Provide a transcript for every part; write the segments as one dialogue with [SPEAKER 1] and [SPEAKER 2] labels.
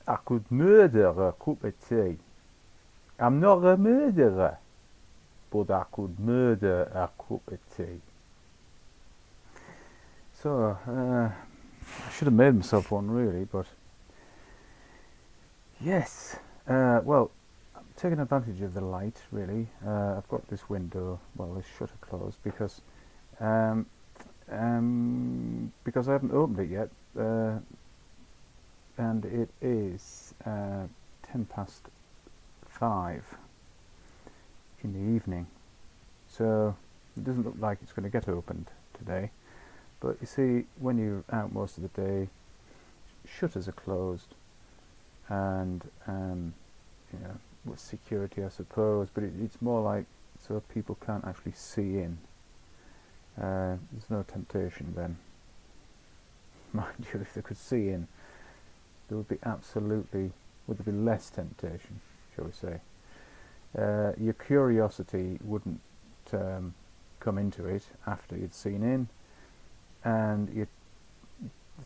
[SPEAKER 1] I could murder a cup of tea. I'm not a murderer, but I could murder a cup of tea. So, I should have made myself one really, but yes. Well, I'm taking advantage of the light really. I've got this window, well, this shutter closed um, because I haven't opened it yet, and it is 5:10 in the evening. So it doesn't look like it's going to get opened today. But you see, when you're out most of the day, shutters are closed, and with security, I suppose. But it's more like so people can't actually see in. There's no temptation then. Mind you, if they could see in, there would be would there be less temptation, shall we say? Your curiosity wouldn't come into it after you'd seen in, and the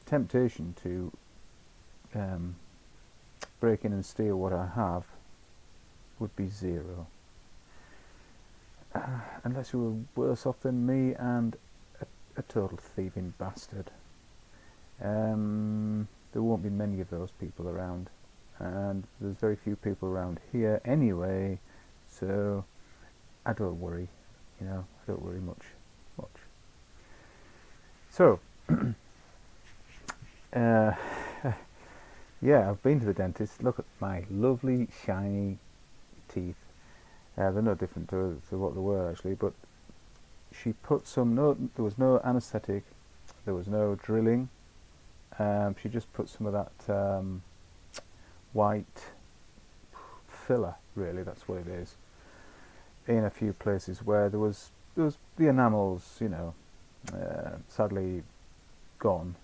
[SPEAKER 1] temptation to break in and steal what I have would be zero. Unless you were worse off than me and a total thieving bastard. There won't be many of those people around, and there's very few people around here anyway, so I don't worry, I don't worry much. So, yeah, I've been to the dentist. Look at my lovely shiny teeth. They're no different to what they were actually, but she put there was no anaesthetic, there was no drilling. She just put some of that white filler, really, that's what it is, in a few places where there was the enamels, sadly gone.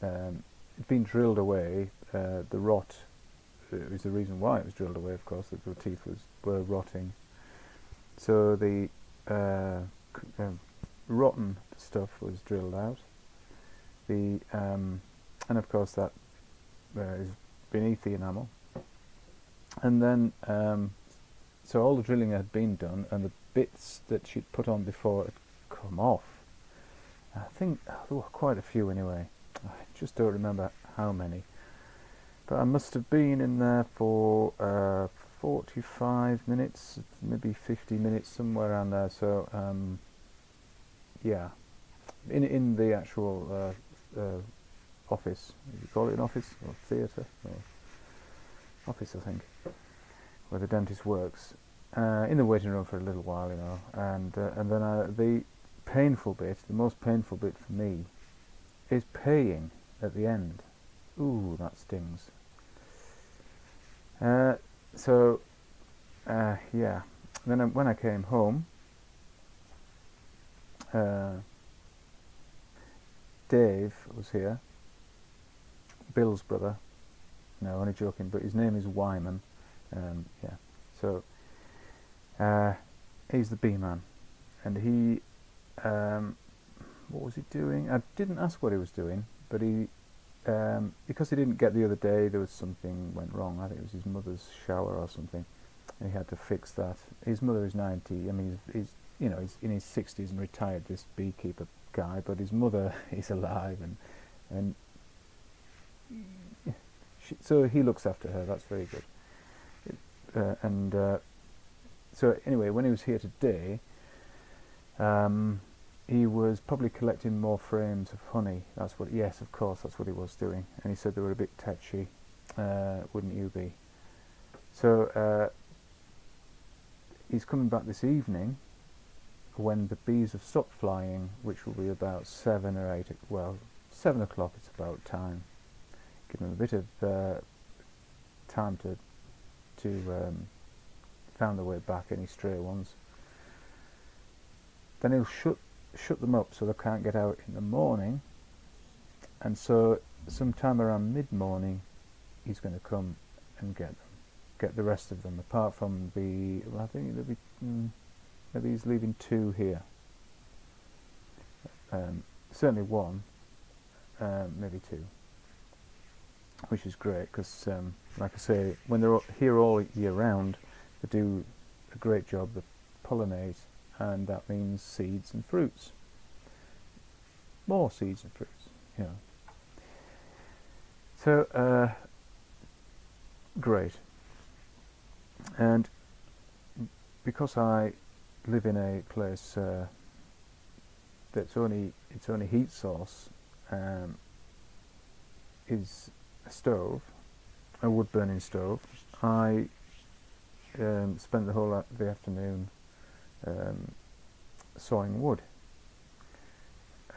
[SPEAKER 1] It'd been drilled away. The rot is the reason why it was drilled away, of course, that the teeth were rotting. So the rotten stuff was drilled out. And of course that is beneath the enamel. And then, so all the drilling had been done, and the bits that she'd put on before had come off. I think there were quite a few anyway. I just don't remember how many. But I must have been in there for 45 minutes, maybe 50 minutes, somewhere around there. So, yeah, in the actual office. You call it an office or theatre? Or office, I think, where the dentist works. In the waiting room for a little while, and then the most painful bit for me, is paying at the end. Ooh, that stings. Yeah. Then when I came home, Dave was here, Bill's brother. No, only joking, but his name is Wyman. Yeah. So he's the B-man, and he, what was he doing? I didn't ask what he was doing, but he, because he didn't get the other day, there was something went wrong. I think it was his mother's shower or something, and he had to fix that. His mother is 90. I mean, he's in his 60s and retired, this beekeeper guy, but his mother is alive, and so he looks after her. That's very good. So anyway, when he was here today, he was probably collecting more frames of honey. Yes, of course, that's what he was doing. And he said they were a bit tetchy. Wouldn't you be? So he's coming back this evening when the bees have stopped flying, which will be about 7 or 8. Well, 7 o'clock. It's about time. Give them a bit of time to find their way back, any stray ones. Then he'll shut them up so they can't get out in the morning, and so sometime around mid-morning he's going to come and get the rest of them, apart from I think there'll be maybe he's leaving 2 here, certainly 1, maybe 2. which is great because, like I say, when they're here all year round, they do a great job. They pollinate, and that means seeds and fruits. More seeds and fruits, you know. So, great. And because I live in a place that's its only heat source is a stove, a wood burning stove, I spent the whole of the afternoon sawing wood,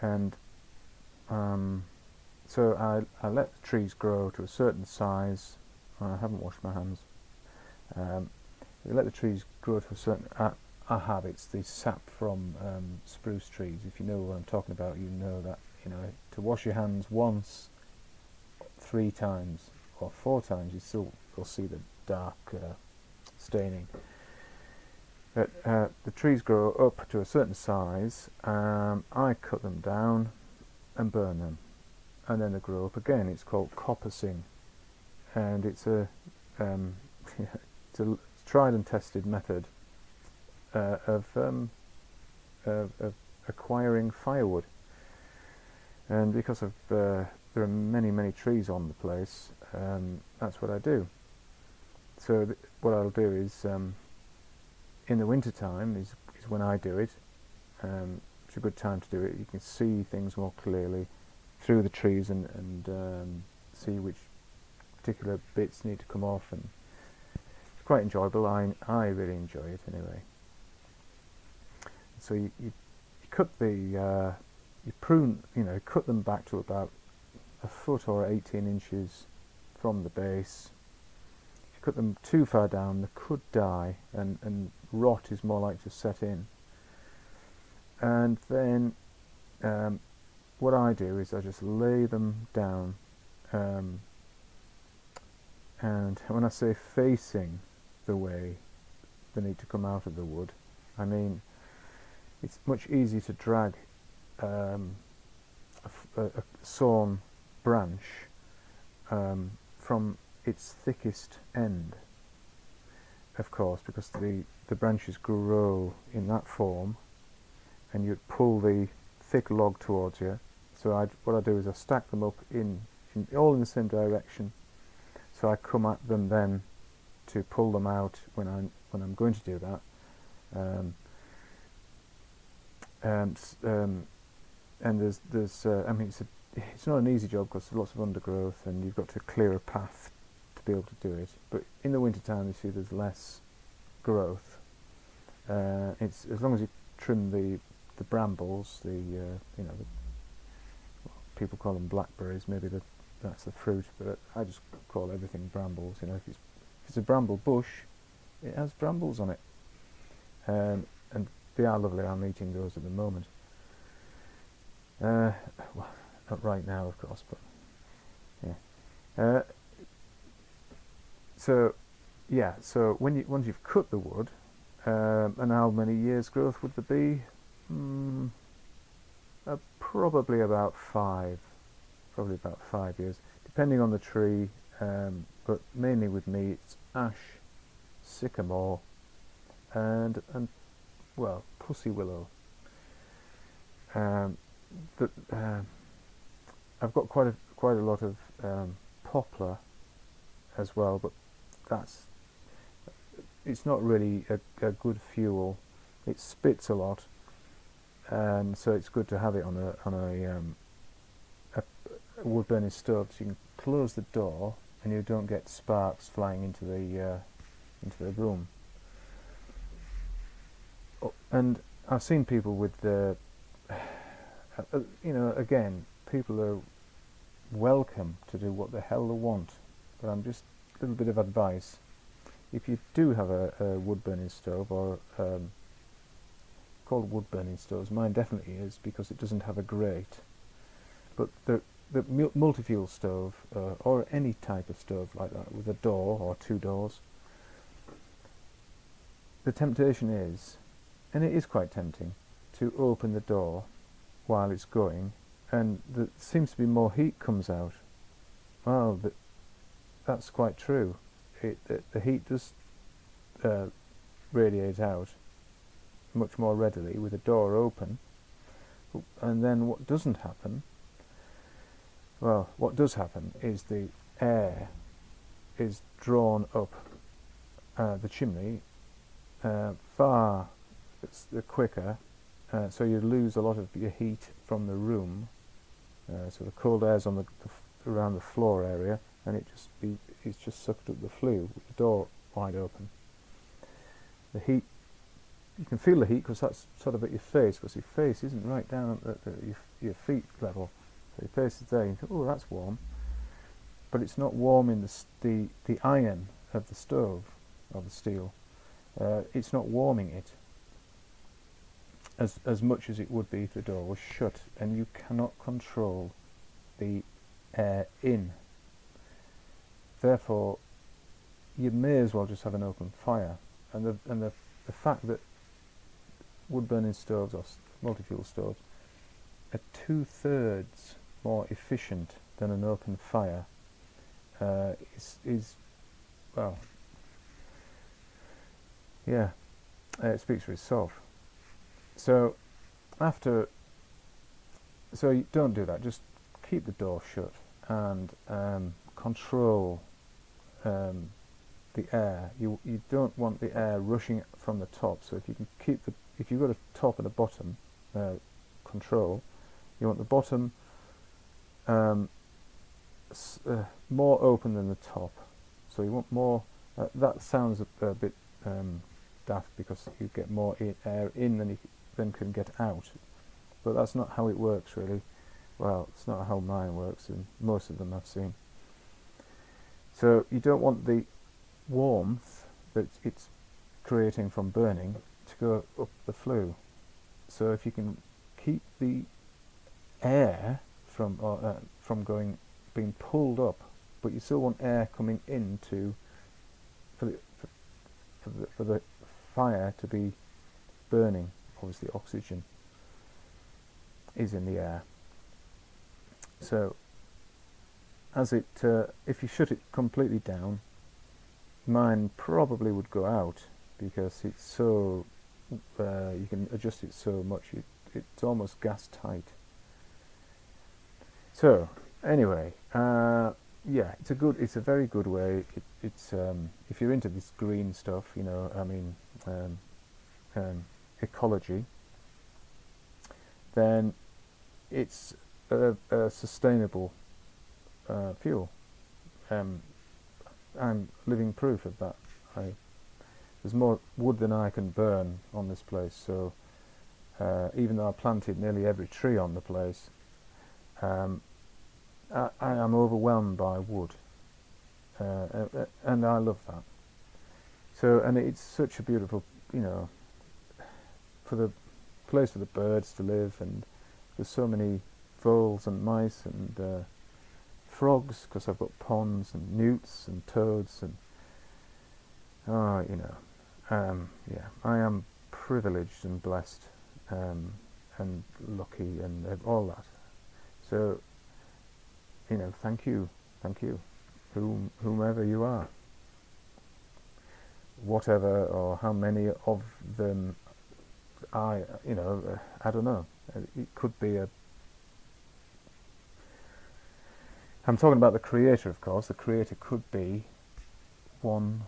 [SPEAKER 1] and so I let the trees grow to a certain size. I haven't washed my hands. You let the trees grow to a certain. I have, it's the sap from spruce trees. If you know what I'm talking about, you know that, you know, to wash your hands once, 3 times, or 4 times, you'll see the dark staining. But the trees grow up to a certain size. I cut them down and burn them, and then they grow up again. It's called coppicing, and it's a it's a tried and tested method of acquiring firewood. And because of there are many trees on the place, that's what I do. So what I'll do is, in the winter time is when I do it. It's a good time to do it. You can see things more clearly through the trees and see which particular bits need to come off, and it's quite enjoyable. I really enjoy it anyway. So you cut you prune, cut them back to about a foot or 18 inches from the base. If you cut them too far down, they could die, and rot is more likely to set in. And then what I do is I just lay them down, and when I say facing the way they need to come out of the wood, I mean it's much easier to drag a sawn branch from its thickest end, of course, because the branches grow in that form, and you'd pull the thick log towards you. So what I do is I stack them up all in the same direction. So I come at them then to pull them out when I'm going to do that. And there's I mean it's not an easy job because there's lots of undergrowth and you've got to clear a path to be able to do it. But in the winter time, you see there's less growth. It's as long as you trim the brambles, people call them blackberries. Maybe that's the fruit, but I just call everything brambles. If it's a bramble bush, it has brambles on it, and they are lovely. I'm eating those at the moment. Well, not right now, of course, but yeah. So once you've cut the wood, and how many years growth would there be? Probably about 5. Probably about 5 years, depending on the tree. But mainly with me, it's ash, sycamore, and well, pussy willow. I've got quite a lot of poplar as well, but it's not really a good fuel. It spits a lot, and so it's good to have it on a wood burning stove, so you can close the door and you don't get sparks flying into the room. And I've seen people with again, people are welcome to do what the hell they want, but I'm just a little bit of advice. If you do have a wood burning stove, or called wood burning stoves, mine definitely is because it doesn't have a grate, but the multi-fuel stove, or any type of stove like that with a door or 2 doors, the temptation is, and it is quite tempting, to open the door while it's going, and there seems to be more heat comes out. Well, that's quite true. The heat does radiate out much more readily with a door open. And then what doesn't happen, well, what does happen is the air is drawn up the chimney far quicker, so you lose a lot of your heat from the room. So the cold air's on around the floor area, and it's just sucked up the flue with the door wide open. The heat, you can feel the heat because that's sort of at your face, because your face isn't right down at your feet level. So your face is there, and you think, oh, that's warm. But it's not warm in the iron of the stove, or the steel. It's not warming it as much as it would be if the door was shut, and you cannot control the air in. Therefore, you may as well just have an open fire. And the fact that wood-burning stoves or multi-fuel stoves are 2/3 more efficient than an open fire is well, yeah, it speaks for itself. So you don't do that. Just keep the door shut and control the air. You don't want the air rushing from the top. So if you can if you've got a top and a bottom control, you want the bottom more open than the top. So you want more. That sounds a bit daft, because you get more air in than can get out, but that's not how it works really. Well, it's not how mine works, and most of them I've seen. So you don't want the warmth that it's creating from burning to go up the flue. So if you can keep the air from being pulled up, but you still want air coming into for the fire to be burning. Obviously, oxygen is in the air. So, if you shut it completely down, mine probably would go out, because it's so you can adjust it so much. It's almost gas tight. So anyway, yeah, it's a very good way. It's if you're into this green stuff, ecology, then it's a sustainable fuel. I'm living proof of that. There's more wood than I can burn on this place, so even though I planted nearly every tree on the place, I am overwhelmed by wood, and I love that. So, and it's such a beautiful, for the place for the birds to live, and there's so many voles and mice and frogs, because I've got ponds, and newts and toads, and yeah, I am privileged and blessed, and lucky, and all that. So, thank you, whomever you are, whatever or how many of them I don't know. It could be I'm talking about the Creator, of course. The Creator could be one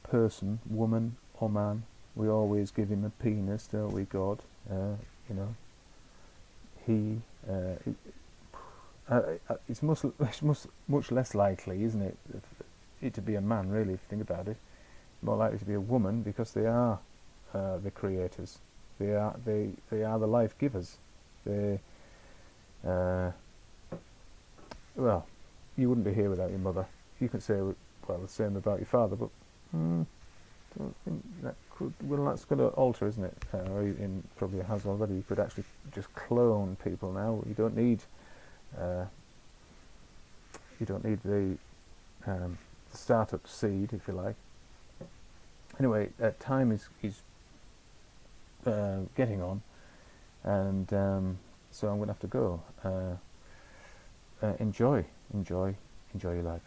[SPEAKER 1] person, woman or man. We always give him a penis, don't we, God? It's much less likely, isn't it, it to be a man, really, if you think about it. More likely to be a woman, because they are the creators. They are the life givers. Well, you wouldn't be here without your mother. You could say, well, the same about your father, but don't think that could. Well, that's going to alter, isn't it? Or probably has already. You could actually just clone people now. You don't need. The startup seed, if you like. Anyway, time is getting on, and so I'm going to have to go. Enjoy your life.